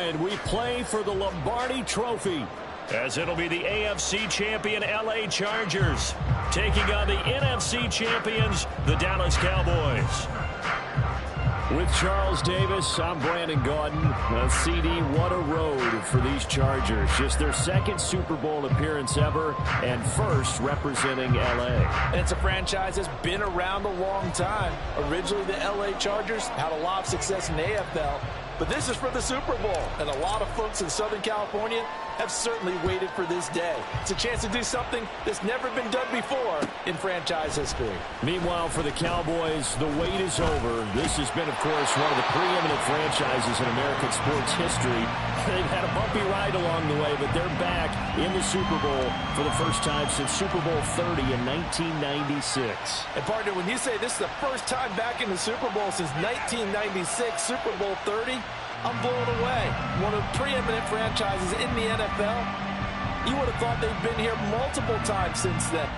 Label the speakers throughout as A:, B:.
A: and we play for the Lombardi Trophy, as it'll be the AFC champion LA Chargers taking on the NFC champions, the Dallas Cowboys. With Charles Davis, I'm Brandon Gaudin. CD, what a road for these Chargers. Just their second Super Bowl appearance ever and first representing LA.
B: It's a franchise that's been around a long time. Originally, the LA Chargers had a lot of success in the AFL, but this is for the Super Bowl, and a lot of folks in Southern California have certainly waited for this day. It's a chance to do something that's never been done before in franchise history.
A: Meanwhile, for the Cowboys, the wait is over. This has been, of course, one of the preeminent franchises in American sports history. They've had a bumpy ride along the way, but they're back in the Super Bowl for the first time since Super Bowl 30 in 1996.
B: And partner, when you say this is the first time back in the Super Bowl since 1996, Super Bowl 30, I'm blown away. One of the preeminent franchises in the NFL. You would have thought they've been here multiple times since then.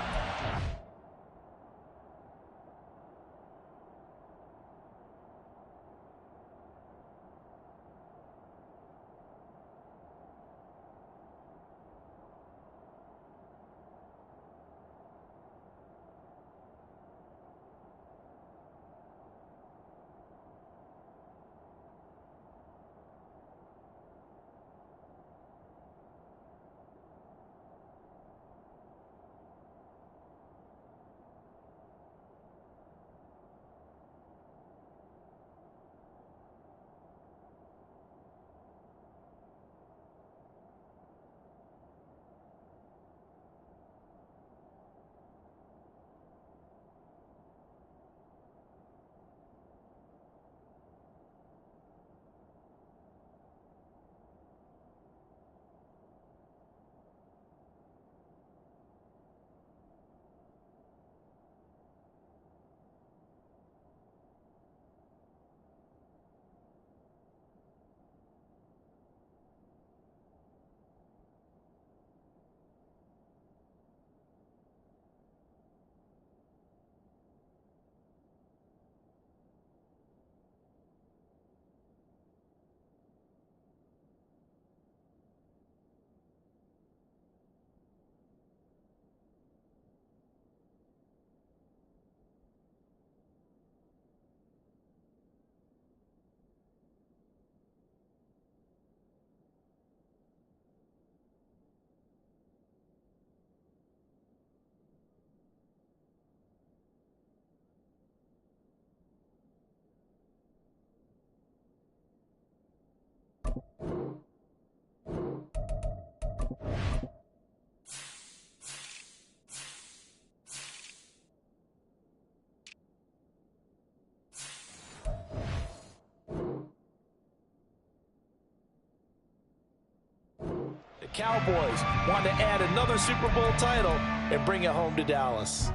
B: Cowboys want to add another Super Bowl title and bring it home to Dallas.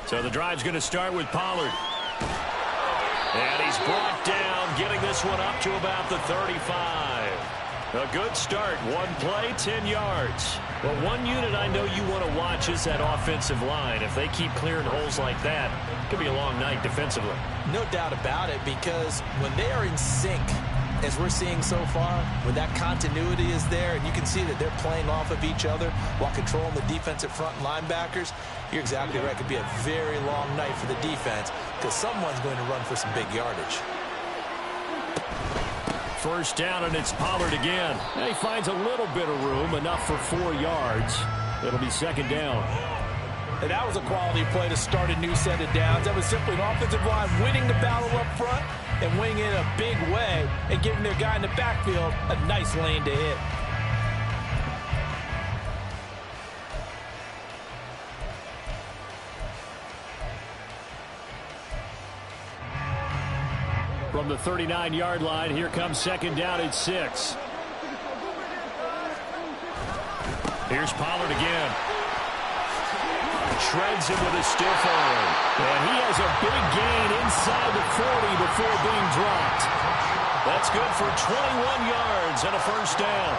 A: So the drive's going to start with Pollard. And he's brought down, getting this one up to about the 35. A good start. One play, 10 yards. Well, one unit I know you want to watch is that offensive line. If they keep clearing holes like that, it could be a long night defensively.
B: No doubt about it, because when they are in sync, as we're seeing so far, when that continuity is there, and you can see that they're playing off of each other while controlling the defensive front linebackers, you're exactly right. It could be a very long night for the defense, because someone's going to run for some big yardage.
A: First down, and it's Pollard again. And he finds a little bit of room, enough for 4 yards. It'll be second down.
B: And that was a quality play to start a new set of downs. That was simply an offensive line winning the battle up front and winning it in a big way and giving their guy in the backfield a nice lane to hit.
A: From the 39-yard line, here comes second down at 6. Here's Pollard again. Shreds him with a stiff arm. And he has a big gain inside the 40 before being dropped. That's good for 21 yards and a first down.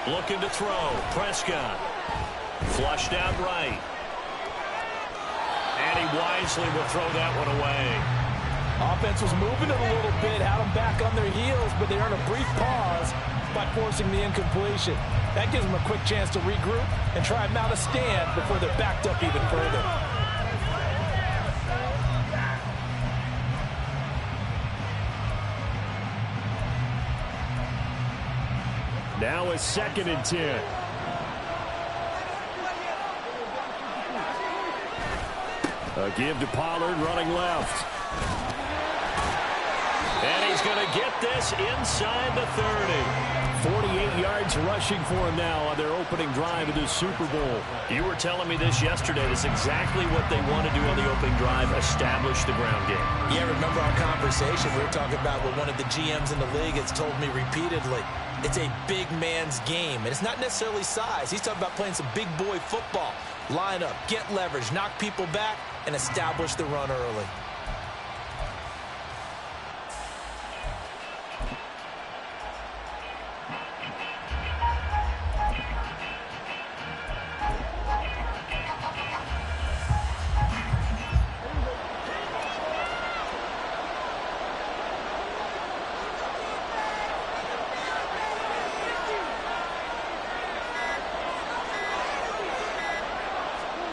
A: Looking to throw. Prescott. Flushed out right. And he wisely will throw that one away.
B: Offense was moving it a little bit, had them back on their heels, but they earned a brief pause by forcing the incompletion. That gives them a quick chance to regroup and try and mount a stand before they're backed up even further.
A: Now a 2nd and 10. A give to Pollard running left. And he's going to get this inside the 30. 48 yards rushing for him now on their opening drive of this Super Bowl. You were telling me this yesterday. That's exactly what they want to do on the opening drive, establish the ground game.
B: Yeah, remember our conversation? We were talking about what one of the GMs in the league has told me repeatedly. It's a big man's game, and it's not necessarily size. He's talking about playing some big boy football. Line up, get leverage, knock people back, and establish the run early.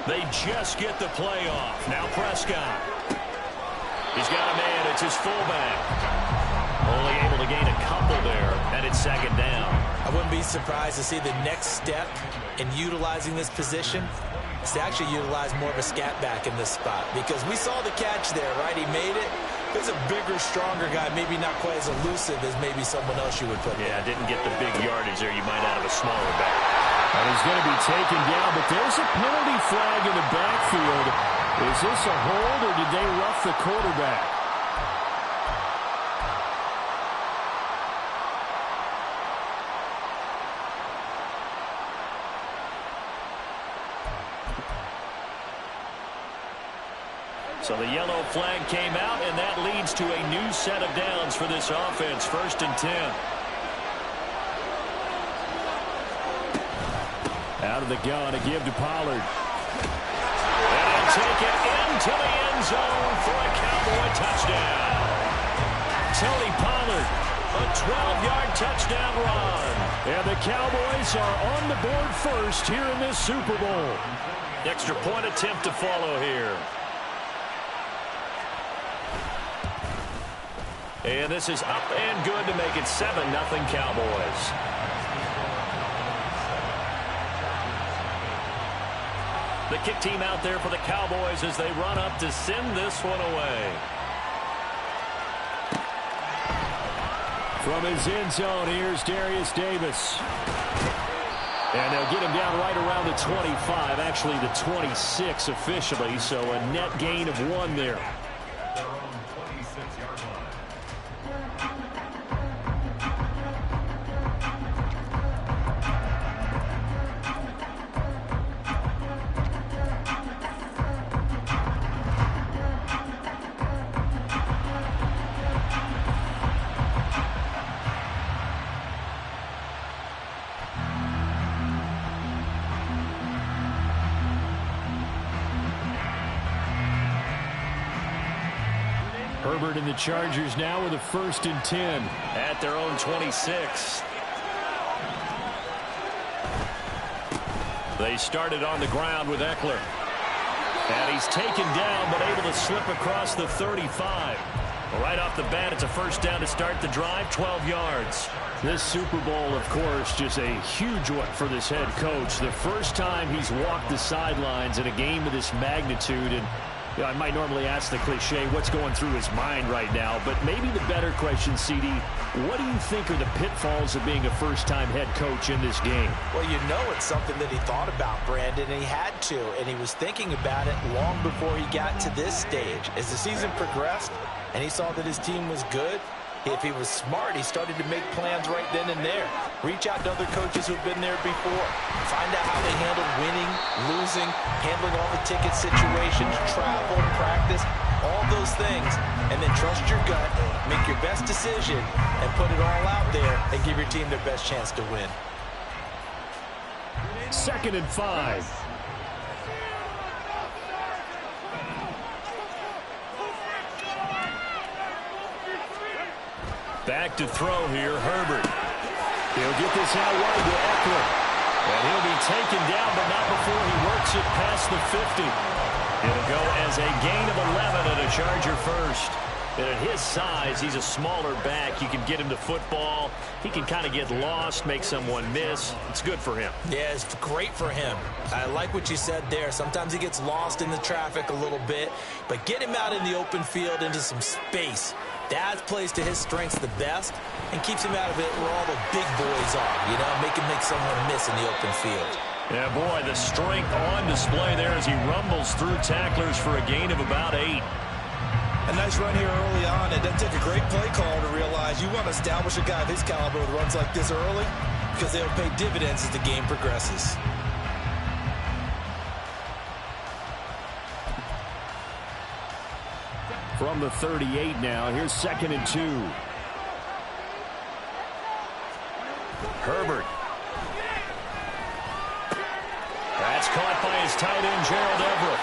A: They just get the play off. Now Prescott. He's got a man. It's his fullback. Only able to gain a couple there, and it's 2nd down.
B: I wouldn't be surprised to see the next step in utilizing this position is to actually utilize more of a scat back in this spot, because we saw the catch there, right? He made it. There's a bigger, stronger guy, maybe not quite as elusive as maybe someone else you would put there.
A: Yeah, didn't get the big yardage there you might out of a smaller back. And he's going to be taken down, but there's a penalty flag in the backfield. Is this a hold, or did they rough the quarterback? So the yellow flag came out, and that leads to a new set of downs for this offense. 1st and 10. Out of the gun, a give to Pollard. And he'll take it into the end zone for a Cowboy touchdown. Tony Pollard, a 12-yard touchdown run. And the Cowboys are on the board first here in this Super Bowl. Extra point attempt to follow here. And this is up and good to make it 7-0 Cowboys. The kick team out there for the Cowboys as they run up to send this one away. From his end zone, here's Darius Davis. And they'll get him down right around the 25, actually the 26 officially, so a net gain of 1 there. Herbert and the Chargers now with a 1st and 10 at their own 26. They started on the ground with Eckler. And he's taken down but able to slip across the 35. Right off the bat, it's a 1st down to start the drive, 12 yards. This Super Bowl, of course, just a huge one for this head coach. The first time he's walked the sidelines in a game of this magnitude. And you know, I might normally ask the cliche, what's going through his mind right now? But maybe the better question, CD, what do you think are the pitfalls of being a first-time head coach in this game?
B: Well, you know it's something that he thought about, Brandon, and he had to. And he was thinking about it long before he got to this stage. As the season progressed and he saw that his team was good, if he was smart, he started to make plans right then and there. Reach out to other coaches who've been there before. Find out how they handled winning, losing, handling all the ticket situations, travel, practice, all those things. And then trust your gut, make your best decision, and put it all out there and give your team their best chance to win.
A: 2nd and 5. Back to throw here, Herbert. He'll get this out wide to Eckler. And he'll be taken down, but not before he works it past the 50. It'll go as a gain of 11 and a Charger first. And at his size, he's a smaller back. You can get him to football. He can kind of get lost, make someone miss. It's good for him.
B: Yeah, it's great for him. I like what you said there. Sometimes he gets lost in the traffic a little bit, but get him out in the open field into some space. That plays to his strengths the best and keeps him out of it where all the big boys are, you know, make someone miss in the open field.
A: Yeah, boy, the strength on display there as he rumbles through tacklers for a gain of about 8.
C: A nice run here early on. It doesn't take a great play call to realize you want to establish a guy of his caliber with runs like this early because they'll pay dividends as the game progresses.
A: From the 38 now, here's 2nd and 2. Herbert. That's caught by his tight end, Gerald Everett.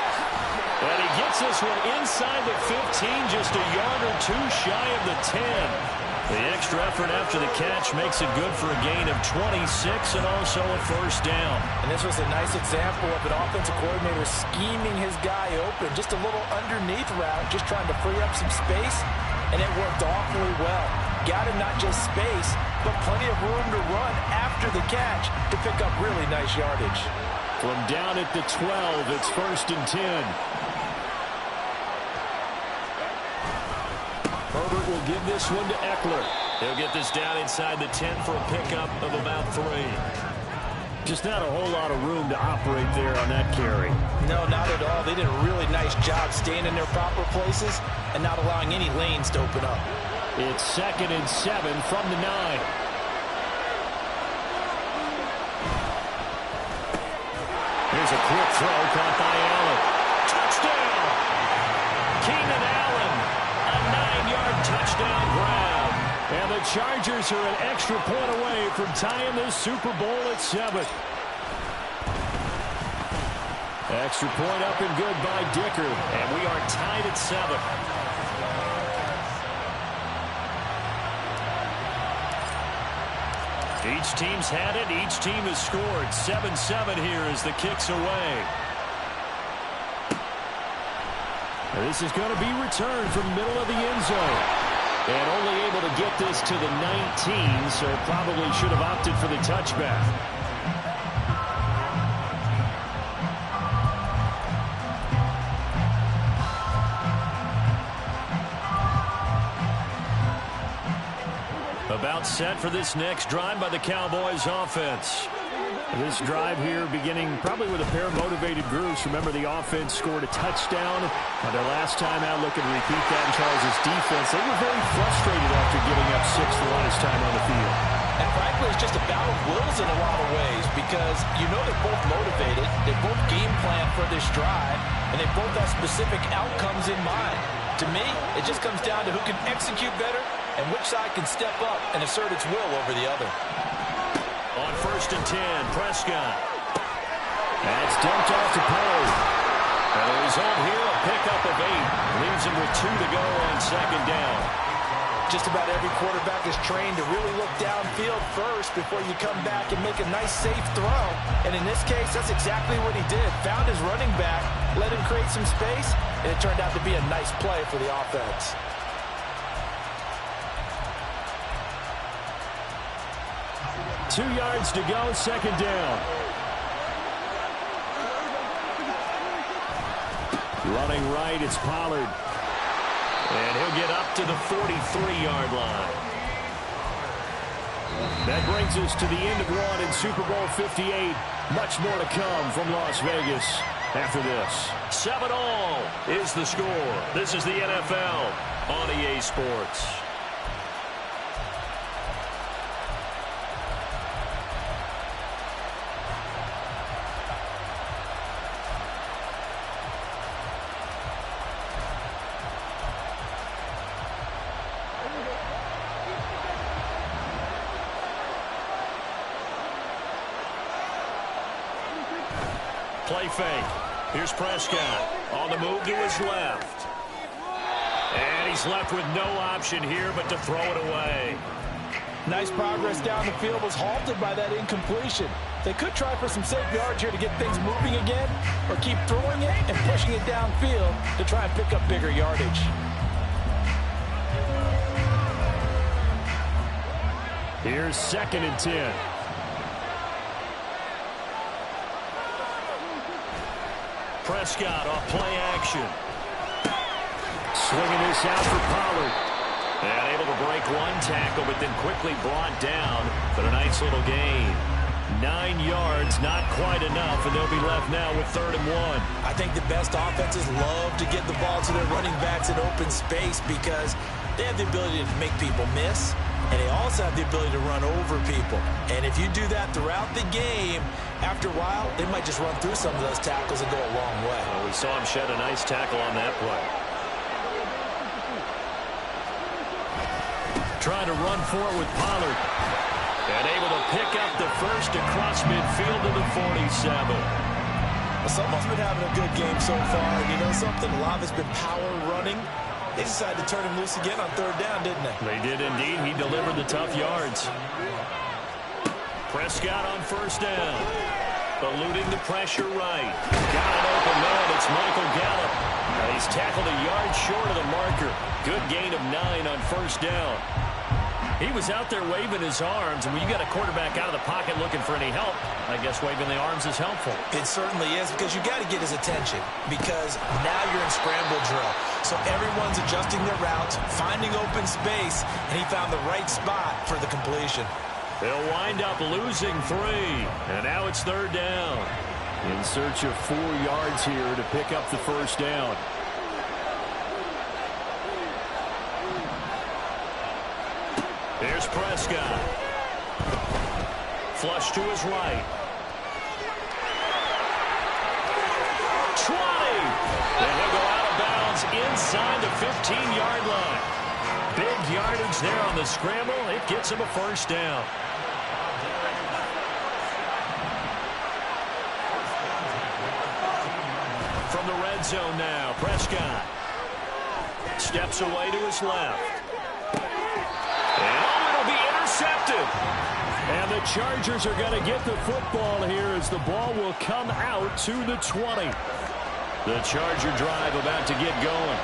A: And he gets this one inside the 15, just a yard or two shy of the 10. The extra effort after the catch makes it good for a gain of 26 and also a first down.
B: And this was a nice example of an offensive coordinator scheming his guy open. Just a little underneath route, just trying to free up some space, and it worked awfully well. Got him not just space, but plenty of room to run after the catch to pick up really nice yardage.
A: From down at the 12, it's 1st and 10. Herbert will give this one to Eckler. He'll get this down inside the 10 for a pickup of about 3. Just not a whole lot of room to operate there on that carry.
B: No, not at all. They did a really nice job staying in their proper places and not allowing any lanes to open up.
A: It's 2nd and 7 from the 9. Here's a quick throw caught by Allen. Touchdown! Keenan Allen, a 9-yard touchdown grab. And the Chargers are an extra point away from tying this Super Bowl at 7. Extra point up and good by Dicker. And we are tied at 7. Each team's had it. Each team has scored. 7-7 here as the kick's away. And this is going to be returned from the middle of the end zone. And only able to get this to the 19, so probably should have opted for the touchback. About set for this next drive by the Cowboys offense. This drive here beginning probably with a pair of motivated groups. Remember, the offense scored a touchdown on their last time out. Looking to repeat that in Charles' defense. They were very frustrated after giving up 6 the last time on the field.
B: And frankly, it's just a battle of wills in a lot of ways because you know they're both motivated. They both game plan for this drive, and they both have specific outcomes in mind. To me, it just comes down to who can execute better and which side can step up and assert its will over the other.
A: On 1st and 10, Prescott. That's dumped off to Poe. And the result here, a pickup of 8. Leaves him with 2 to go on 2nd down.
B: Just about every quarterback is trained to really look downfield first before you come back and make a nice, safe throw. And in this case, that's exactly what he did. Found his running back, let him create some space, and it turned out to be a nice play for the offense.
A: Two yards to go, 2nd down. Running right, it's Pollard. And he'll get up to the 43-yard line. That brings us to the end of one in Super Bowl 58. Much more to come from Las Vegas after this. 7-all is the score. This is the NFL on EA Sports. Play fake. Here's Prescott on the move to his left. And he's left with no option here but to throw it away.
B: Nice progress down the field, was halted by that incompletion. They could try for some safe yards here to get things moving again, or keep throwing it and pushing it downfield to try and pick up bigger yardage.
A: Here's 2nd and 10. Prescott off play action. Swinging this out for Pollard. And able to break one tackle, but then quickly brought down. But a nice little gain. 9 yards, not quite enough, and they'll be left now with 3rd and 1.
B: I think the best offenses love to get the ball to their running backs in open space because they have the ability to make people miss, and they also have the ability to run over people. And if you do that throughout the game, after a while, they might just run through some of those tackles and go a long way.
A: Well, we saw him shed a nice tackle on that play. Trying to run forward with Pollard. And able to pick up the first across midfield to the 47.
B: Well, someone's been having a good game so far. And you know something? A lot of it's been power running. They decided to turn him loose again on 3rd down, didn't they?
A: They did indeed. He delivered the tough yards. Prescott on 1st down. Eluding the pressure right. Got an open man. It's Michael Gallup. And he's tackled a yard short of the marker. Good gain of 9 on 1st down. He was out there waving his arms, and when you got a quarterback out of the pocket looking for any help, I guess waving the arms is helpful.
B: It certainly is, because you got to get his attention, because now you're in scramble drill. So everyone's adjusting their routes, finding open space, and he found the right spot for the completion.
A: They'll wind up losing 3, and now it's 3rd down. In search of 4 yards here to pick up the 1st down. Here's Prescott. Flush to his right. 20. And he'll go out of bounds inside the 15-yard line. Big yardage there on the scramble. It gets him a 1st down. From the red zone now, Prescott steps away to his left. And it'll be intercepted. And the Chargers are going to get the football here as the ball will come out to the 20. The Charger drive about to get going.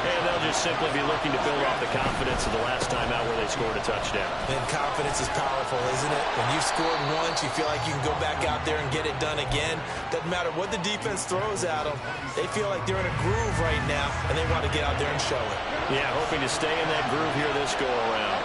A: And they'll just simply be looking to build off the confidence of the last time out where they scored a touchdown.
B: And confidence is powerful, isn't it? When you've scored once, you feel like you can go back out there and get it done again. Doesn't matter what the defense throws at them. They feel like they're in a groove right now, and they want to get out there and show it.
A: Yeah, hoping to stay in that groove here this go-around.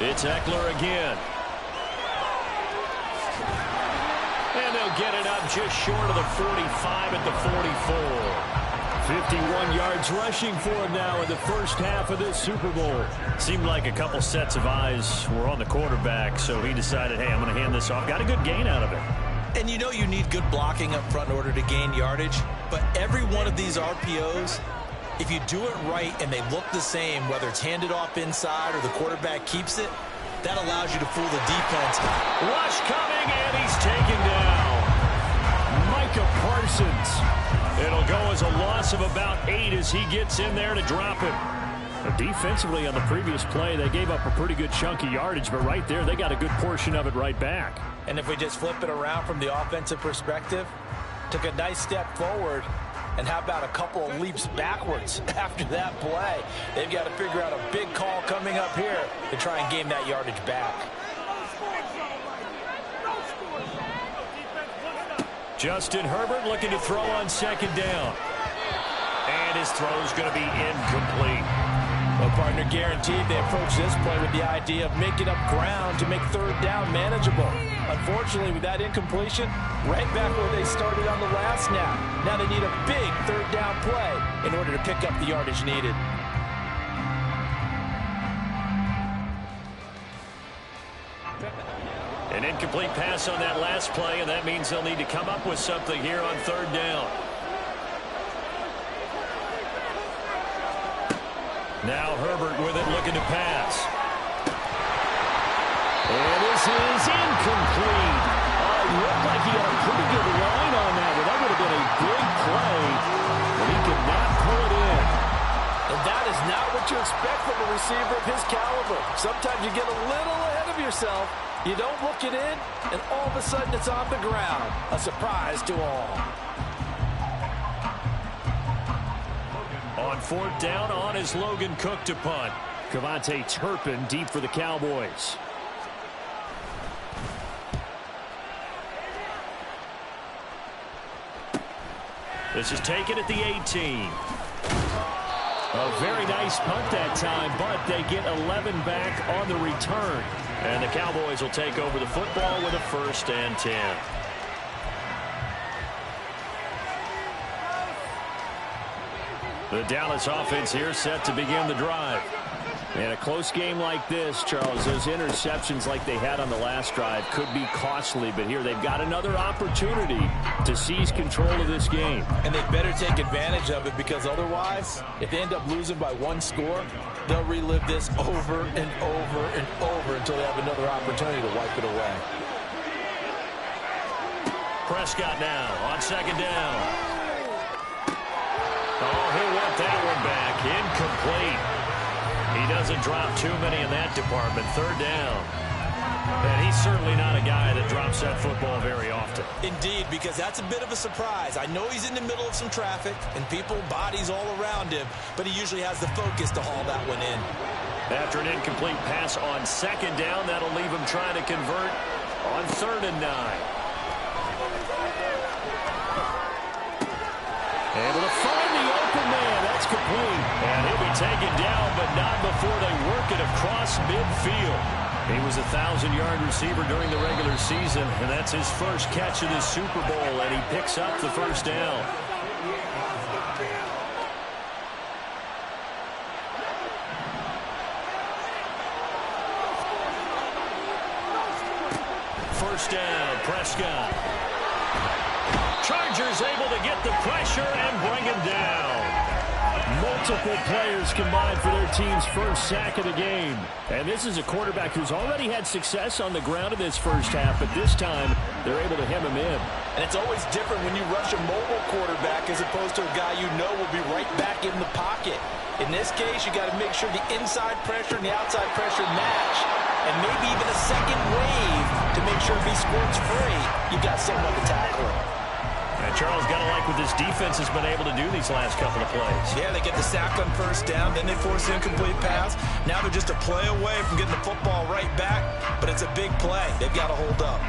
A: It's Eckler again. And they'll get it up just short of the 45 at the 44. 51 yards rushing for him now in the first half of this Super Bowl. Seemed like a couple sets of eyes were on the quarterback, so he decided, hey, I'm going to hand this off. Got a good gain out of it.
B: And you know you need good blocking up front in order to gain yardage, but every one of these RPOs, if you do it right and they look the same, whether it's handed off inside or the quarterback keeps it, that allows you to fool the defense.
A: Rush coming, and he's taken down. Micah Parsons. It'll go as a loss of about 8 as he gets in there to drop it. Defensively on the previous play, they gave up a pretty good chunk of yardage, but right there, they got a good portion of it right back.
B: And if we just flip it around from the offensive perspective, took a nice step forward, and how about a couple of leaps backwards after that play? They've got to figure out a big call coming up here to try and gain that yardage back.
A: Justin Herbert looking to throw on 2nd down. And his throw is going to be incomplete.
B: Well, partner, guaranteed they approach this play with the idea of making up ground to make 3rd down manageable. Unfortunately, with that incompletion, right back where they started on the last snap. Now they need a big 3rd down play in order to pick up the yardage needed.
A: An incomplete pass on that last play, and that means they'll need to come up with something here on 3rd down. Now Herbert with it, looking to pass. And this is incomplete. It looked like he had a pretty good line on that one. That would have been a big play, but he could not pull it in.
B: And that is not what you expect from a receiver of his caliber. Sometimes you get a little ahead of yourself. You don't look it in, and all of a sudden it's on the ground. A surprise to all.
A: On fourth down, on is Logan Cook to punt. Cavante Turpin deep for the Cowboys. This is taken at the 18. A very nice punt that time, but they get 11 back on the return. And the Cowboys will take over the football with a 1st and 10. The Dallas offense here set to begin the drive. In a close game like this, Charles, those interceptions like they had on the last drive could be costly, but here they've got another opportunity to seize control of this game.
B: And they better take advantage of it, because otherwise, if they end up losing by 1 score, they'll relive this over and over and over until they have another opportunity to wipe it away.
A: Prescott now on 2nd down. Oh, he'll want that one back. Incomplete. He doesn't drop too many in that department. 3rd down. And he's certainly not a guy that drops that football very often.
B: Indeed, because that's a bit of a surprise. I know he's in the middle of some traffic and people, bodies all around him, but he usually has the focus to haul that one in.
A: After an incomplete pass on 2nd down, that'll leave him trying to convert on 3rd and 9. Able to find the open man. That's complete. And he'll be taken down, but not before they work it across midfield. He was a 1,000-yard receiver during the regular season, and that's his first catch of this Super Bowl, and he picks up the 1st down. First down, Prescott. Chargers able to get the pressure and bring him down. Multiple players combined for their team's first sack of the game. And this is a quarterback who's already had success on the ground in this first half, but this time they're able to hem him in.
B: And it's always different when you rush a mobile quarterback as opposed to a guy you know will be right back in the pocket. In this case, you got to make sure the inside pressure and the outside pressure match. And maybe even a second wave to make sure if he squirts free, you've got someone to tackle him.
A: And Charles, got to like what this defense has been able to do these last couple of plays.
B: Yeah, they get the sack on 1st down, then they force the incomplete pass. Now they're just a play away from getting the football right back, but it's a big play. They've got to hold up.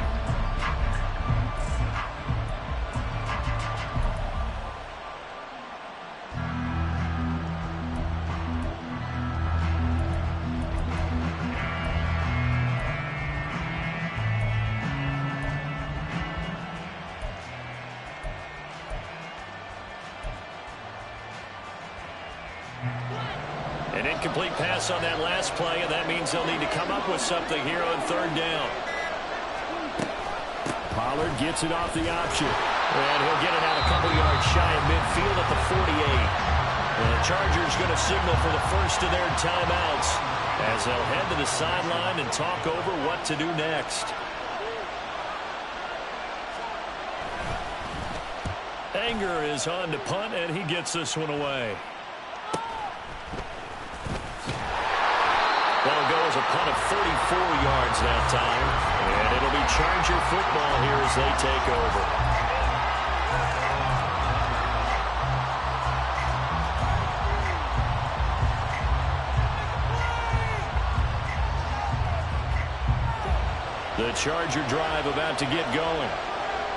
A: An incomplete pass on that last play, and that means they'll need to come up with something here on 3rd down. Pollard gets it off the option, and he'll get it out a couple yards shy of midfield at the 48. And the Chargers going to signal for the first of their timeouts as they'll head to the sideline and talk over what to do next. Anger is on to punt, and he gets this one away. That'll go as a punt of 34 yards that time. And it'll be Charger football here as they take over. The Charger drive about to get going.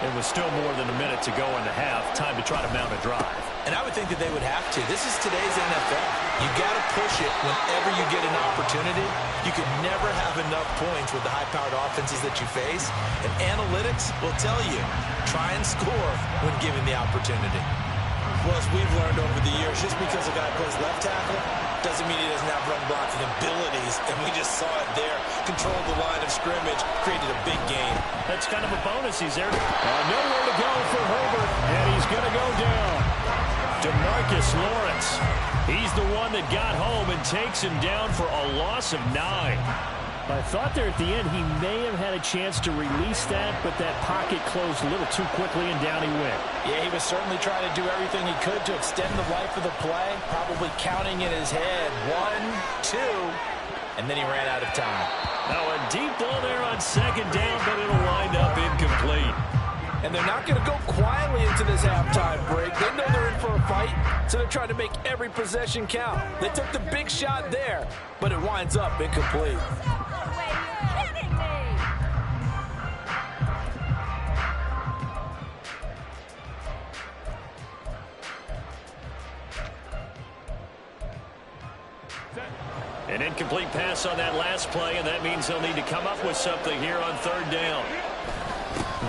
A: It was still more than a minute to go in the half. Time to try to mount a drive.
B: And I would think that they would have to. This is today's NFL. You got to push it whenever you get an opportunity. You can never have enough points with the high-powered offenses that you face. And analytics will tell you, try and score when given the opportunity. Well, as we've learned over the years, just because a guy plays left tackle doesn't mean he doesn't have run blocking abilities. And we just saw it there. Controlled the line of scrimmage, created a big gain.
A: That's kind of a bonus. He's there. Nowhere to go for Herbert, and he's going to go down. DeMarcus Demarcus Lawrence. He's the one that got home and takes him down for a loss of 9. I thought there at the end he may have had a chance to release that, but that pocket closed a little too quickly, and down he went.
B: Yeah, he was certainly trying to do everything he could to extend the life of the play, probably counting in his head 1, 2, and then he ran out of time.
A: Now a deep ball there on second down, but it'll wind up incomplete.
B: And they're not going to go quietly into this halftime break. They know they're in for a fight, so they're trying to make every possession count. They took the big shot there, but it winds up incomplete.
A: An incomplete pass on that last play, and that means they'll need to come up with something here on third down.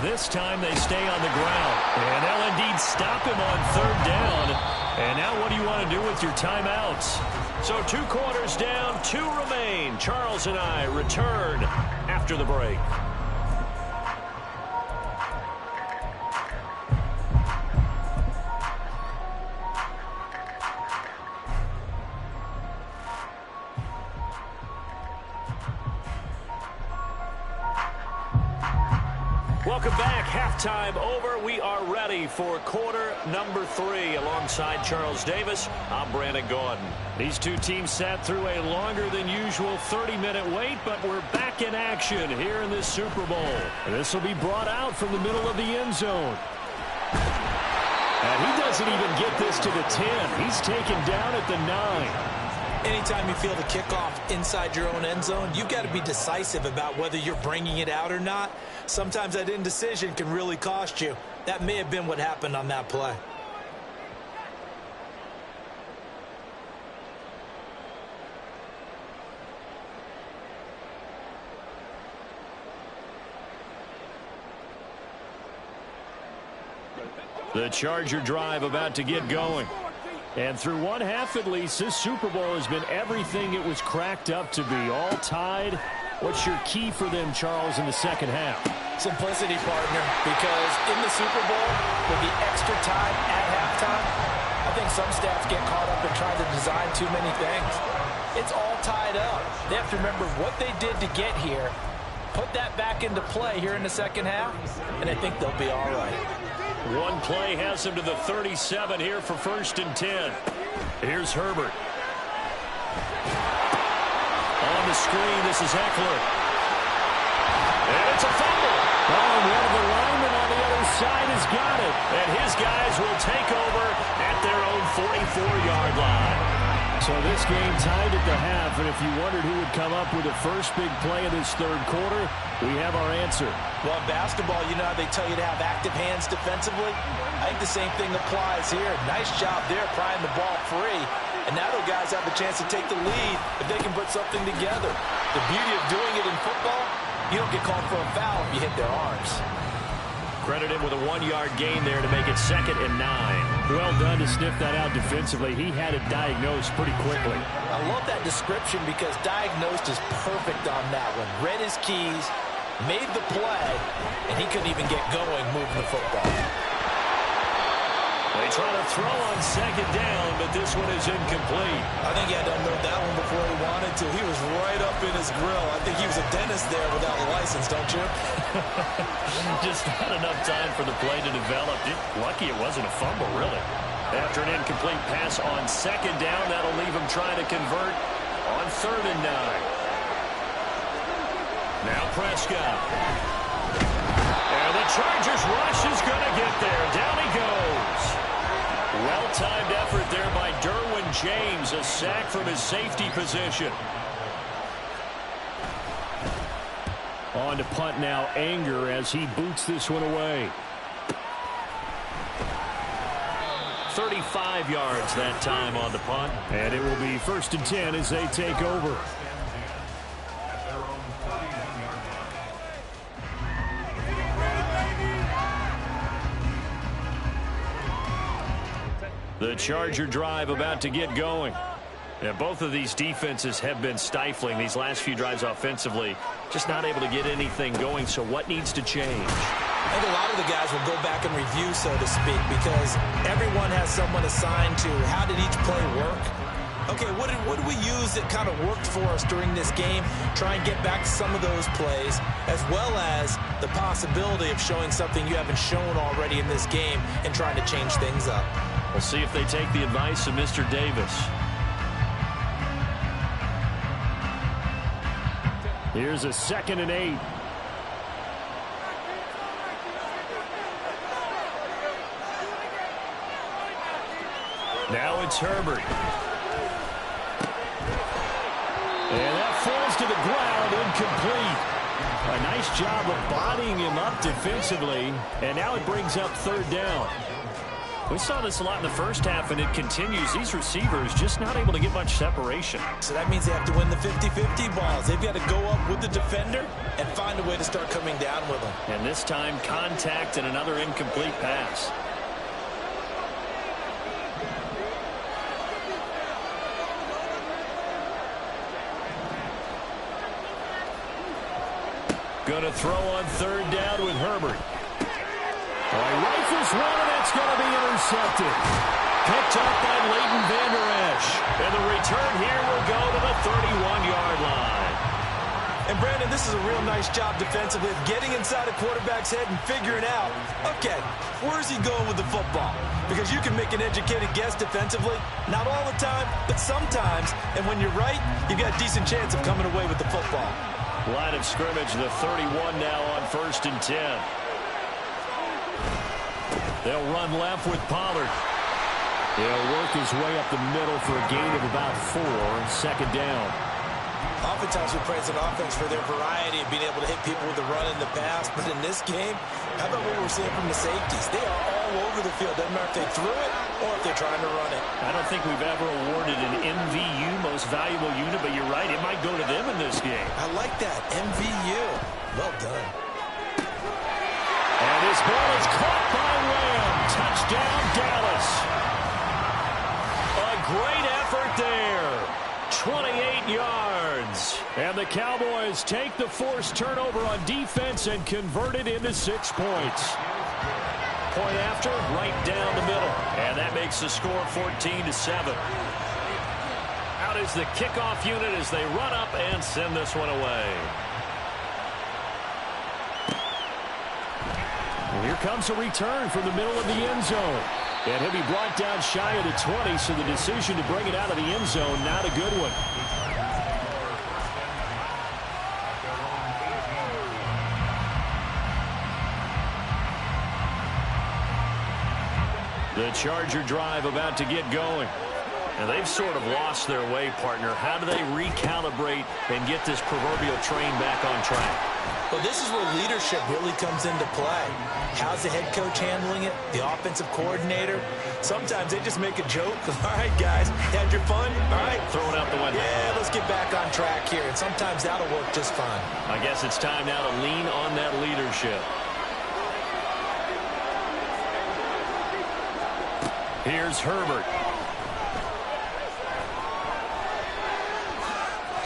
A: This time they stay on the ground, and they'll indeed stop him on third down. And now what do you want to do with your timeouts? So 2 quarters down, 2 remain. Charles and I return after the break. Welcome back. Halftime over. We are ready for quarter number 3. Alongside Charles Davis, I'm Brandon Gaudin. These two teams sat through a longer than usual 30-minute wait, but we're back in action here in this Super Bowl. This will be brought out from the middle of the end zone. And he doesn't even get this to the 10. He's taken down at the 9.
B: Anytime you feel the kickoff inside your own end zone, you've got to be decisive about whether you're bringing it out or not. Sometimes that indecision can really cost you. That may have been what happened on that play.
A: The Charger drive about to get going. And through one half at least, this Super Bowl has been everything it was cracked up to be. All tied. What's your key for them, Charles, in the second half?
B: Simplicity, partner, because in the Super Bowl, with the extra time at halftime, I think some staffs get caught up in trying to design too many things. It's all tied up. They have to remember what they did to get here, put that back into play here in the second half, and I think they'll be all right.
A: One play has him to the 37 here for 1st and 10. Here's Herbert. On the screen, this is Eckler. And it's a fumble. Oh, and one of the linemen on the other side has got it. And his guys will take over at their own 44-yard line. So this game tied at the half, and if you wondered who would come up with the first big play of this third quarter, we have our answer.
B: Well, in basketball, you know how they tell you to have active hands defensively? I think the same thing applies here. Nice job there prying the ball free. And now the guys have a chance to take the lead if they can put something together. The beauty of doing it in football, you don't get called for a foul if you hit their arms.
A: Credit him with a 1-yard gain there to make it 2nd and 9. Well done to sniff that out defensively. He had it diagnosed pretty quickly.
B: I love that description because diagnosed is perfect on that one. Read his keys, made the play, and he couldn't even get going moving the football.
A: They try to throw on 2nd down, but this one is incomplete.
C: I think he had to unload that one before he wanted to. He was right up in his grill. I think he was a dentist there without a license, don't you?
A: Just not enough time for the play to develop. Lucky it wasn't a fumble, really. After an incomplete pass on 2nd down, that'll leave him trying to convert on 3rd and 9. Now Prescott. And the Chargers rush is going to get there. Down he goes. Well-timed effort there by Derwin James. A sack from his safety position. On to punt now, Anger, as he boots this one away. 35 yards that time on the punt. And it will be 1st and 10 as they take over. The Charger drive about to get going. Yeah, both of these defenses have been stifling these last few drives offensively. Just not able to get anything going, so what needs to change?
B: I think a lot of the guys will go back and review, so to speak, because everyone has someone assigned to how did each play work. Okay, what did we use that kind of worked for us during this game? Try and get back to some of those plays, as well as the possibility of showing something you haven't shown already in this game and trying to change things up.
A: We'll see if they take the advice of Mr. Davis. Here's a 2nd and 8. Now it's Herbert. And that falls to the ground, incomplete. A nice job of bodying him up defensively. And now it brings up 3rd down. We saw this a lot in the first half, and it continues. These receivers just not able to get much separation.
B: So that means they have to win the 50-50 balls. They've got to go up with the defender and find a way to start coming down with them.
A: And this time, contact and another incomplete pass. Going to throw on 3rd down with Herbert. Rifles one, and that's going to be intercepted. Picked up by Leighton Vander Esch. And the return here will go to the 31-yard line.
B: And, Brandon, this is a real nice job defensively of getting inside a quarterback's head and figuring out, okay, where's he going with the football? Because you can make an educated guess defensively, not all the time, but sometimes. And when you're right, you've got a decent chance of coming away with the football.
A: Line of scrimmage, the 31 now on 1st and 10. They'll run left with Pollard. He'll work his way up the middle for a gain of about 4, 2nd down.
B: Oftentimes we praise an offense for their variety of being able to hit people with the run in the pass. But in this game, how about what we're seeing from the safeties? They are all over the field. Doesn't matter if they threw it or if they're trying to run it.
A: I don't think we've ever awarded an MVU, most valuable unit, but you're right, it might go to them in this game.
B: I like that, MVU. Well done.
A: And this ball is caught by Lamb. Touchdown, Dallas. A great effort there. 28 yards. And the Cowboys take the forced turnover on defense and convert it into 6 points. Point after, right down the middle. And that makes the score 14-7. Out is the kickoff unit as they run up and send this one away. And here comes a return from the middle of the end zone. And he'll be brought down shy of the 20, so the decision to bring it out of the end zone, not a good one. The Charger drive about to get going. And they've sort of lost their way, partner. How do they recalibrate and get this proverbial train back on track?
B: Well, this is where leadership really comes into play. How's the head coach handling it? The offensive coordinator? Sometimes they just make a joke. All right, guys, had your fun? All right.
A: Throw it out the window.
B: Yeah, let's get back on track here. And sometimes that'll work just fine.
A: I guess it's time now to lean on that leadership. Here's Herbert.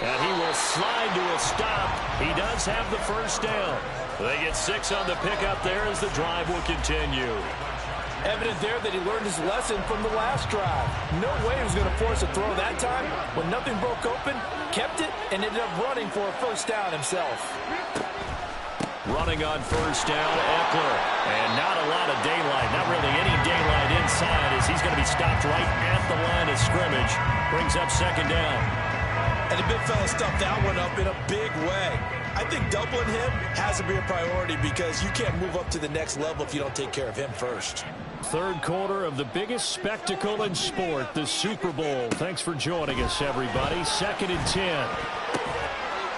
A: And he will slide to a stop. He does have the first down. They get 6 on the pickup there as the drive will continue.
B: Evident there that he learned his lesson from the last drive. No way he was going to force a throw that time. When nothing broke open, kept it, and ended up running for a first down himself.
A: Running on first down, Eckler. And not a lot of daylight. Not really any daylight inside as he's going to be stopped right at the line of scrimmage. Brings up 2nd down.
B: And the big fella stuffed that one up in a big way. I think doubling him has to be a priority because you can't move up to the next level if you don't take care of him first.
A: 3rd quarter of the biggest spectacle in sport, the Super Bowl. Thanks for joining us, everybody. 2nd and 10.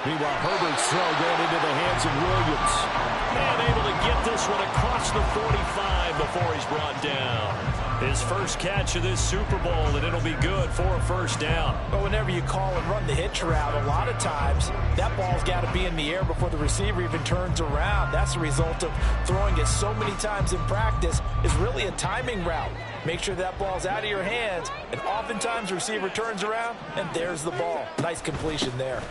A: Meanwhile, Herbert's throw going into the hands of Williams. And able to get this one across the 45 before he's brought down. His first catch of this Super Bowl, and it'll be good for a first down.
B: But whenever you call and run the hitch route, a lot of times that ball's got to be in the air before the receiver even turns around. That's the result of throwing it so many times in practice. Is really a timing route. Make sure that ball's out of your hands, and oftentimes the receiver turns around, and there's the ball. Nice completion there.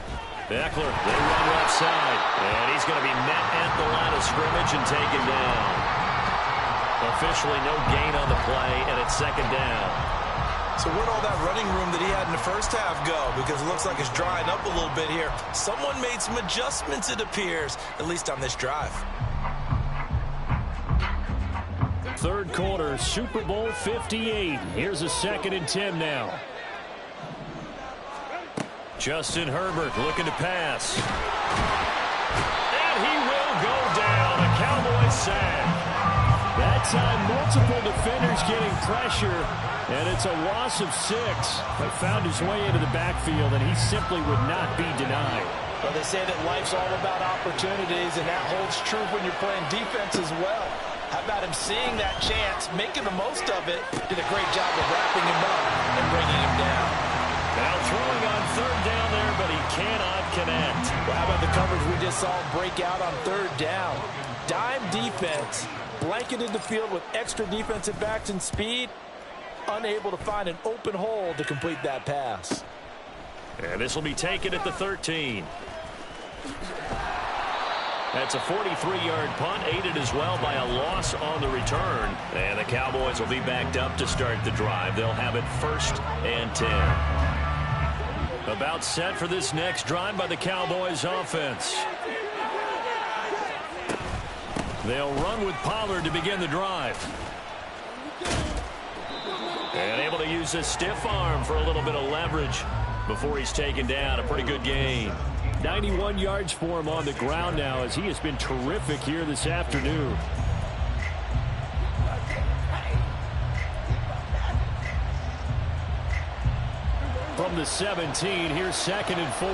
A: Eckler, they run left side. And he's going to be met at the line of scrimmage and taken down. Officially no gain on the play, and it's second down.
C: So where'd all that running room that he had in the first half go? Because it looks like it's drying up a little bit here. Someone made some adjustments, it appears, at least on this drive.
A: Third quarter, Super Bowl 58. Here's a 2nd and 10 now. Justin Herbert looking to pass. And he will go down. A Cowboys sack. That time, multiple defenders getting pressure, and it's a loss of 6. But found his way into the backfield, and he simply would not be denied.
B: Well, they say that life's all about opportunities, and that holds true when you're playing defense as well. How about him seeing that chance, making the most of it, did a great job of wrapping him up and bringing him down.
A: Now throwing on third down there, but he cannot connect.
B: Well, how about the coverage we just saw him break out on third down? Dime defense, blanketed the field with extra defensive backs and speed, unable to find an open hole to complete that pass.
A: And this will be taken at the 13. That's a 43-yard punt, aided as well by a loss on the return. And the Cowboys will be backed up to start the drive. They'll have it 1st and 10. About set for this next drive by the Cowboys offense. They'll run with Pollard to begin the drive. And able to use his stiff arm for a little bit of leverage before he's taken down. A pretty good gain. 91 yards for him on the ground now, as he has been terrific here this afternoon. From the 17, here's 2nd and 4.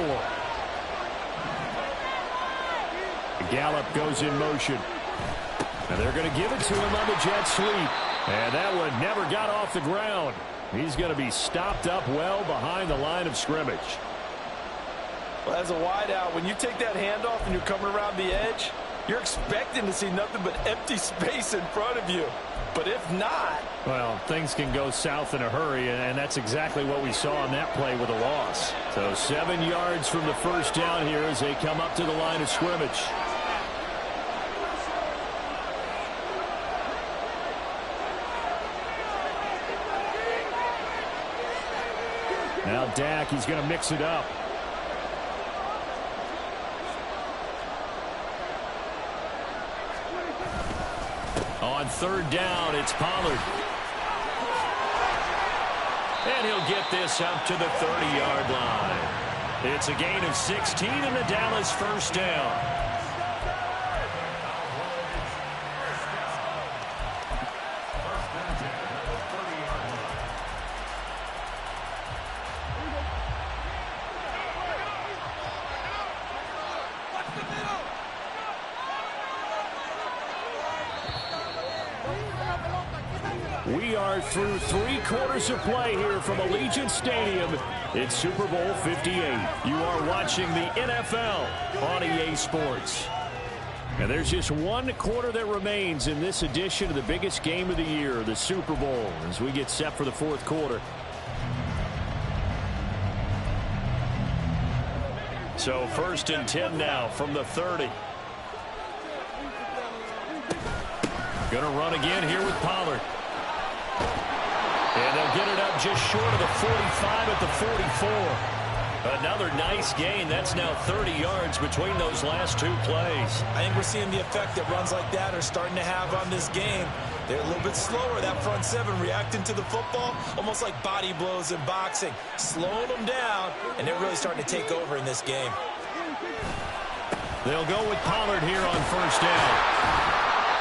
A: Gallup goes in motion. And they're going to give it to him on the jet sweep. And that one never got off the ground. He's going to be stopped up well behind the line of scrimmage.
B: Well, as a wideout, when you take that handoff and you're coming around the edge, you're expecting to see nothing but empty space in front of you. But if not...
A: Well, things can go south in a hurry, and that's exactly what we saw on that play with a loss. So 7 yards from the first down here as they come up to the line of scrimmage. Now Dak, he's going to mix it up. On third down, it's Pollard. And he'll get this up to the 30-yard line. It's a gain of 16 and the Dallas first down. We are through 3 quarters of play here from Allegiant Stadium. It's Super Bowl 58. You are watching the NFL on EA Sports. And there's just 1 quarter that remains in this edition of the biggest game of the year, the Super Bowl, as we get set for the 4th quarter. So 1st and 10 now from the 30. Going to run again here with Pollard. And they'll get it up just short of the 45 at the 44. Another nice gain. That's now 30 yards between those last 2 plays.
C: I think we're seeing the effect that runs like that are starting to have on this game. They're a little bit slower, that front 7, reacting to the football, almost like body blows in boxing. Slowing them down, and they're really starting to take over in this game.
A: They'll go with Pollard here on first down.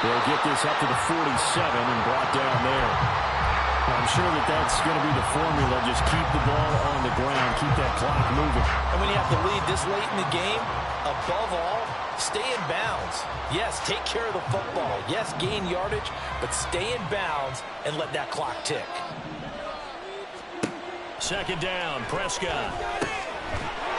A: They'll get this up to the 47 and brought down there. I'm sure that that's going to be the formula. Just keep the ball on the ground. Keep that clock moving.
B: And when you have to lead this late in the game, above all, stay in bounds. Yes, take care of the football. Yes, gain yardage, but stay in bounds and let that clock tick.
A: Second down, Prescott.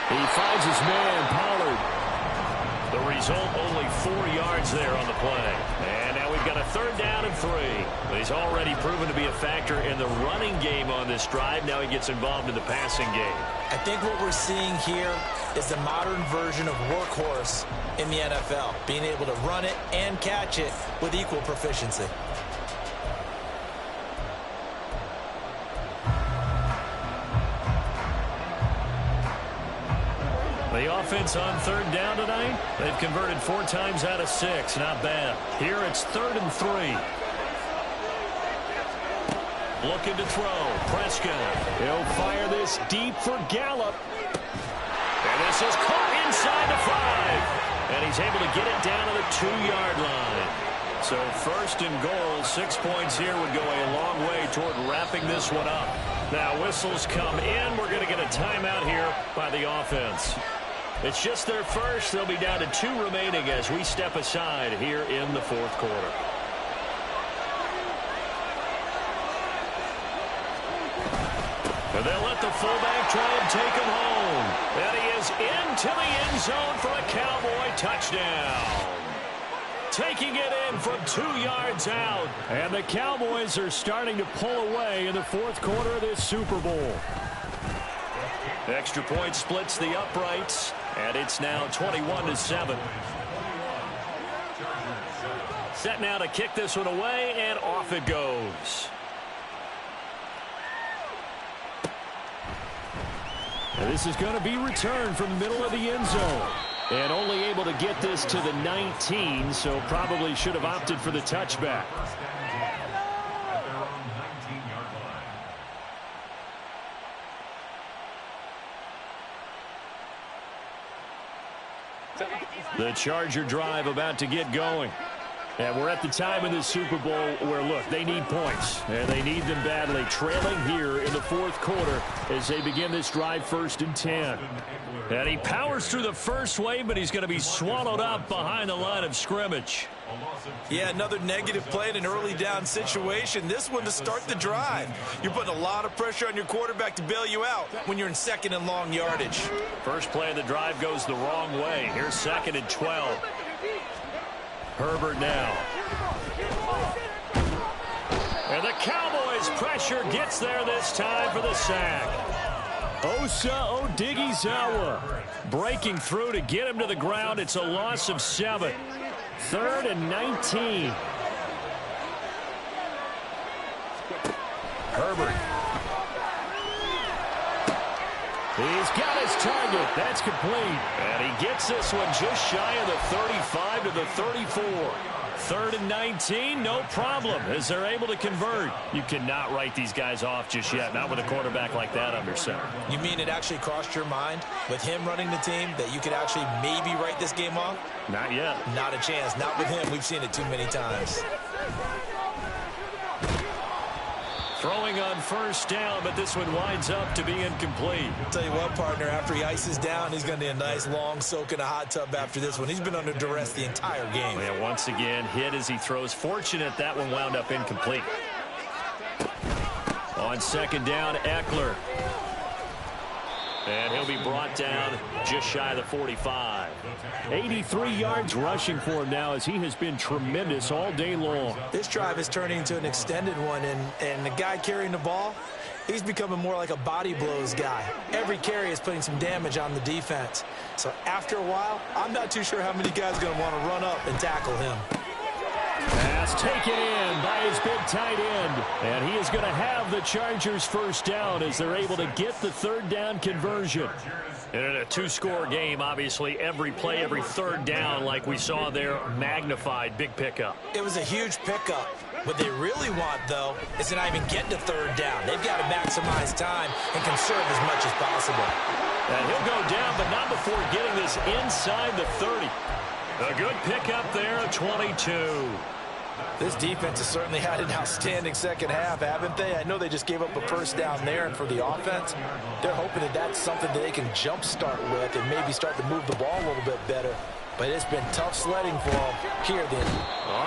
A: He finds his man, Pollard. The result, only 4 yards there on the play. And now we've got a 3rd down and 3. He's already proven to be a factor in the running game on this drive. Now he gets involved in the passing game.
B: I think what we're seeing here is the modern version of workhorse in the NFL, being able to run it and catch it with equal proficiency.
A: The offense on 3rd down tonight, they've converted 4 times out of 6. Not bad. Here it's 3rd and 3. Looking to throw. Prescott. He'll fire this deep for Gallup. And this is caught inside the 5. And he's able to get it down to the 2-yard line. So 1st and goal, 6 points here would go a long way toward wrapping this one up. Now whistles come in. We're going to get a timeout here by the offense. It's just their first. They'll be down to 2 remaining as we step aside here in the 4th quarter. And they'll let the fullback try and take him home. And he is into the end zone for a Cowboy touchdown. Taking it in from 2 yards out. And the Cowboys are starting to pull away in the 4th quarter of this Super Bowl. Extra point splits the uprights, and it's now 21-7. Set now to kick this one away, and off it goes. And this is going to be returned from the middle of the end zone. And only able to get this to the 19, so probably should have opted for the touchback. The Charger drive about to get going. And we're at the time in the Super Bowl where, look, they need points. And they need them badly. Trailing here in the 4th quarter as they begin this drive 1st and 10. And he powers through the first wave, but he's going to be swallowed up behind the line of scrimmage.
C: Yeah, another negative play in an early down situation. This one to start the drive. You're putting a lot of pressure on your quarterback to bail you out when you're in 2nd and long yardage.
A: First play of the drive goes the wrong way. Here's 2nd and 12. Herbert now. And the Cowboys pressure gets there this time for the sack. Osa Odighizuwa breaking through to get him to the ground. It's a loss of 7. 3rd and 19. Herbert. He's got his target. That's complete. And he gets this one just shy of the 35 to the 34. 3rd and 19, no problem, as they're able to convert. You cannot write these guys off just yet, not with a quarterback like that under center.
B: You mean it actually crossed your mind with him running the team that you could actually maybe write this game off?
A: Not yet.
B: Not a chance. Not with him. We've seen it too many times.
A: Throwing on 1st down, but this one winds up to be incomplete.
C: Tell you what, partner, after he ices down, he's going to need a nice long soak in a hot tub after this one. He's been under duress the entire game.
A: And once again, hit as he throws. Fortunate that one wound up incomplete. On 2nd down, Eckler. And he'll be brought down just shy of the 45. 83 yards rushing for him now as he has been tremendous all day long.
B: This drive is turning into an extended one, and the guy carrying the ball, he's becoming more like a body blows guy. Every carry is putting some damage on the defense. So after a while, I'm not too sure how many guys are going to want to run up and tackle him.
A: Pass taken in by his big tight end. And he is going to have the Chargers 1st down as they're able to get the 3rd down conversion. And in a 2-score game, obviously, every play, every 3rd down, like we saw there, magnified. Big pickup.
B: It was a huge pickup. What they really want, though, is to not even get to 3rd down. They've got to maximize time and conserve as much as possible.
A: And he'll go down, but not before getting this inside the 30. A good pickup there of 22.
B: This defense has certainly had an outstanding second half, haven't they? I know they just gave up a 1st down there, and for the offense, they're hoping that that's something that they can jumpstart with and maybe start to move the ball a little bit better. But it's been tough sledding for them here then.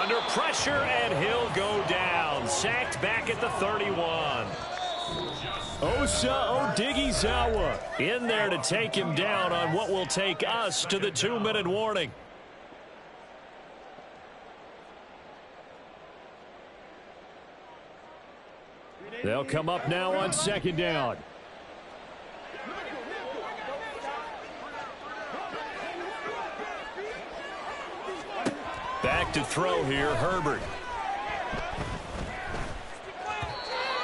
A: Under pressure, and he'll go down. Sacked back at the 31. Osa Odighizuwa in there to take him down on what will take us to the 2-minute warning. They'll come up now on second down. Back to throw here, Herbert.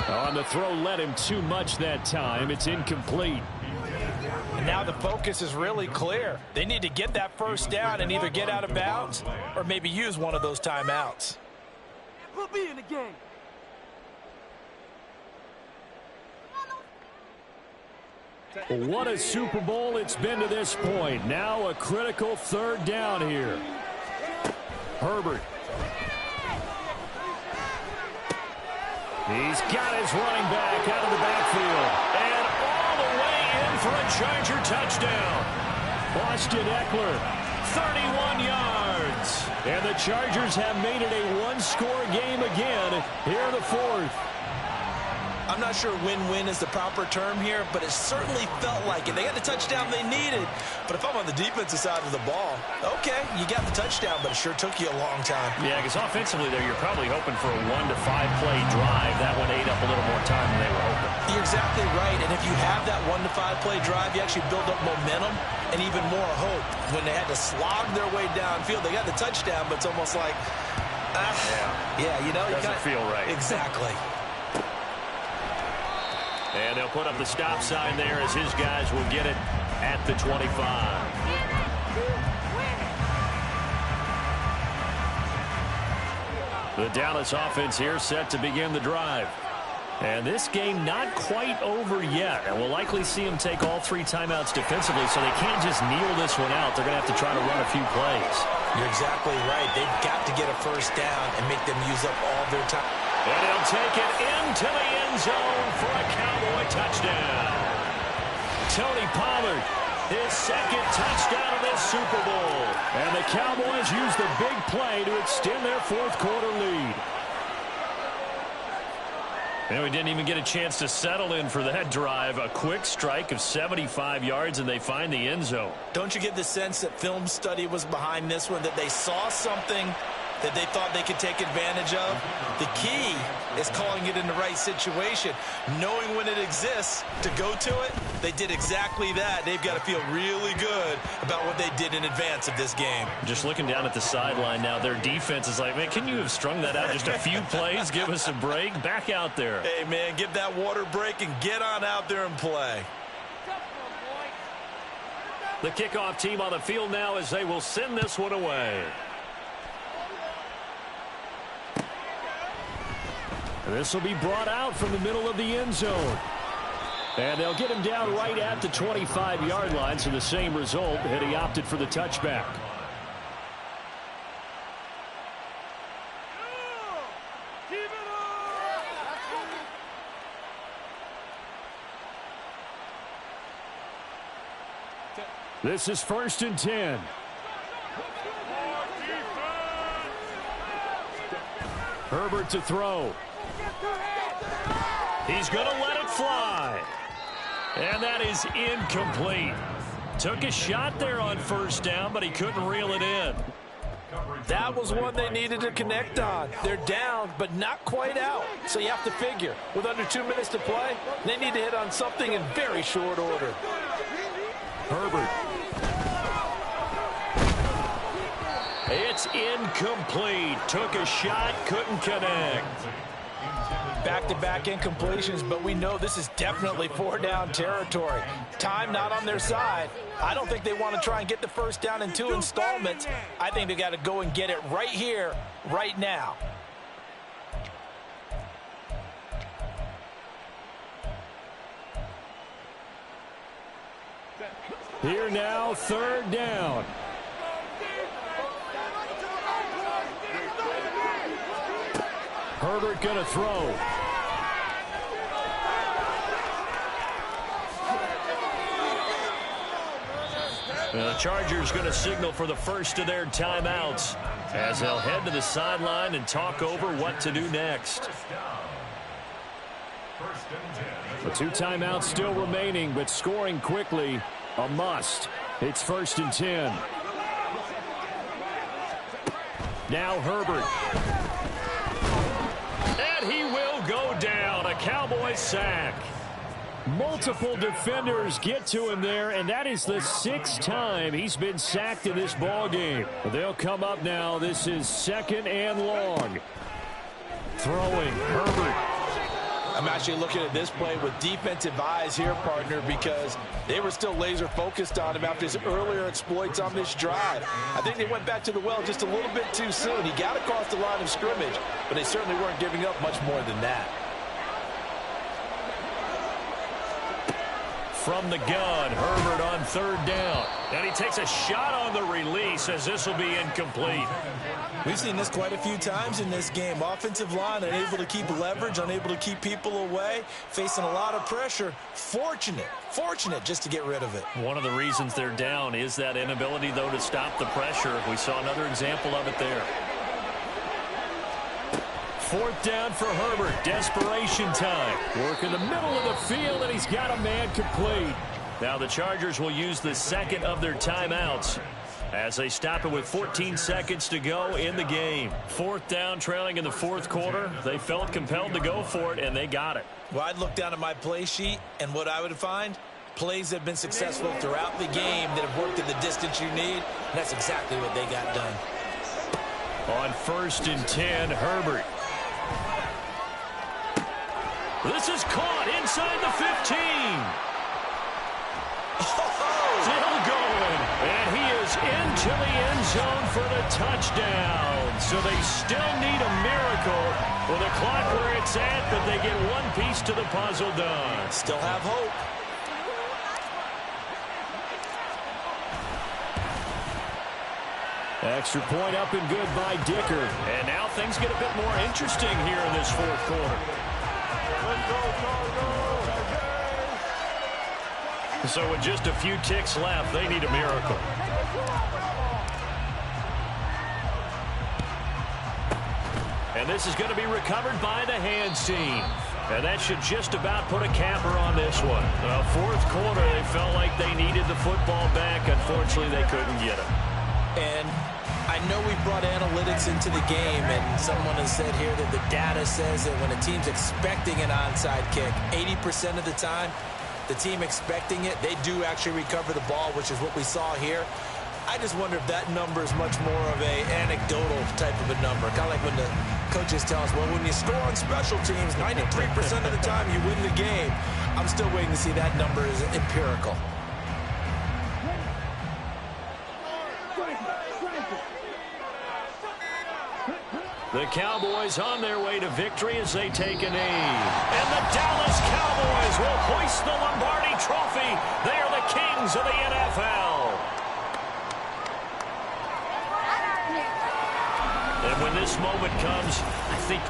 A: On the throw, led him too much that time. It's incomplete.
C: And now the focus is really clear. They need to get that first down and either get out of bounds or maybe use one of those timeouts.
D: We'll be in the game.
A: What a Super Bowl it's been to this point. Now a critical third down here. Herbert. He's got his running back out of the backfield. And all the way in for a Charger touchdown. Austin Eckler, 31 yards. And the Chargers have made it a one-score game again here in the fourth.
C: I'm not sure win-win is the proper term here, but it certainly felt like it. They got the touchdown they needed. But if I'm on the defensive side of the ball, okay, you got the touchdown, but it sure took you a long time.
A: Yeah, because offensively there, you're probably hoping for a 1 to 5 play drive. That one ate up a little more time than they were hoping.
C: You're exactly right. And if you have that 1 to 5 play drive, you actually build up momentum and even more hope. When they had to slog their way downfield, they got the touchdown, but it's almost like, yeah, you know,
A: doesn't feel right.
C: Exactly.
A: And they'll put up the stop sign there as his guys will get it at the 25. The Dallas offense here set to begin the drive. And this game not quite over yet. And we'll likely see them take all 3 timeouts defensively, so they can't just kneel this one out. They're going to have to try to run a few plays.
C: You're exactly right. They've got to get a first down and make them use up all their time.
A: And he'll take it into the end zone for a Cowboy touchdown. Tony Pollard, his second touchdown of this Super Bowl. And the Cowboys use the big play to extend their fourth quarter lead. And we didn't even get a chance to settle in for that drive. A quick strike of 75 yards, and they find the end zone.
C: Don't you get the sense that film study was behind this one, that they saw something that they thought they could take advantage of? The key is calling it in the right situation, knowing when it exists to go to it. They did exactly that. They've got to feel really good about what they did in advance of this game.
A: Just looking down at the sideline now, their defense is like, man, can you have strung that out just a few plays? Give us a break. Back out there.
C: Hey, man, give that water break and get on out there and play.
A: The kickoff team on the field now as they will send this one away. This will be brought out from the middle of the end zone. And they'll get him down right at the 25-yard line, so the same result, and he opted for the touchback. This is 1st and 10. Herbert to throw. He's going to let it fly. And that is incomplete. Took a shot there on first down, but he couldn't reel it in.
C: That was one they needed to connect on. They're down, but not quite out. So you have to figure, with under 2 minutes to play, they need to hit on something in very short order.
A: Herbert. It's incomplete. Took a shot, couldn't connect.
C: Back-to-back incompletions, but we know this is definitely 4-down territory. Time not on their side. I don't think they want to try and get the first down in 2 installments. I think they got to go and get it right here, right now.
A: Here now, 3rd down. Herbert going to throw. The Chargers going to signal for the first of their timeouts as they'll head to the sideline and talk over what to do next. The 2 timeouts still remaining, but scoring quickly, a must. It's 1st and 10. Now Herbert. And he will go down. A Cowboy a sack. Multiple defenders get to him there, and that is the 6th time he's been sacked in this ball game. They'll come up now. This is 2nd and long. Throwing, Herbert.
C: I'm actually looking at this play with defensive eyes here, partner, because they were still laser focused on him after his earlier exploits on this drive. I think they went back to the well just a little bit too soon. He got across the line of scrimmage, but they certainly weren't giving up much more than that.
A: From the gun, Herbert on 3rd down. And he takes a shot on the release as this will be incomplete.
C: We've seen this quite a few times in this game. Offensive line unable to keep leverage, unable to keep people away, facing a lot of pressure. Fortunate just to get rid of it.
A: One of the reasons they're down is that inability, though, to stop the pressure. We saw another example of it there. 4th down for Herbert. Desperation time. Work in the middle of the field, and he's got a man complete. Now the Chargers will use the 2nd of their timeouts as they stop it with 14 seconds to go in the game. 4th down, trailing in the 4th quarter. They felt compelled to go for it, and they got it.
C: Well, I'd look down at my play sheet, and what I would find, plays have been successful throughout the game that have worked in the distance you need, and that's exactly what they got done.
A: On 1st and 10, Herbert. This is caught inside the 15. Still going. And he is into the end zone for the touchdown. So they still need a miracle with the clock where it's at, but they get one piece to the puzzle done.
C: Still have hope.
A: Extra point up and good by Dicker. And now things get a bit more interesting here in this 4th quarter. So with just a few ticks left, they need a miracle. And this is going to be recovered by the hands team. And that should just about put a capper on this one. 4th quarter, they felt like they needed the football back. Unfortunately, they couldn't get it.
C: And I know we brought analytics into the game, and someone has said here that the data says that when a team's expecting an onside kick, 80% of the time, the team expecting it, they do actually recover the ball, which is what we saw here. I just wonder if that number is much more of a anecdotal type of a number. Kind of like when the coaches tell us, well, when you score on special teams, 93% of the time you win the game. I'm still waiting to see that number is empirical.
A: The Cowboys on their way to victory as they take a knee. And the Dallas Cowboys will hoist the Lombardi Trophy. They are the kings of the NFL. And when this moment comes, I think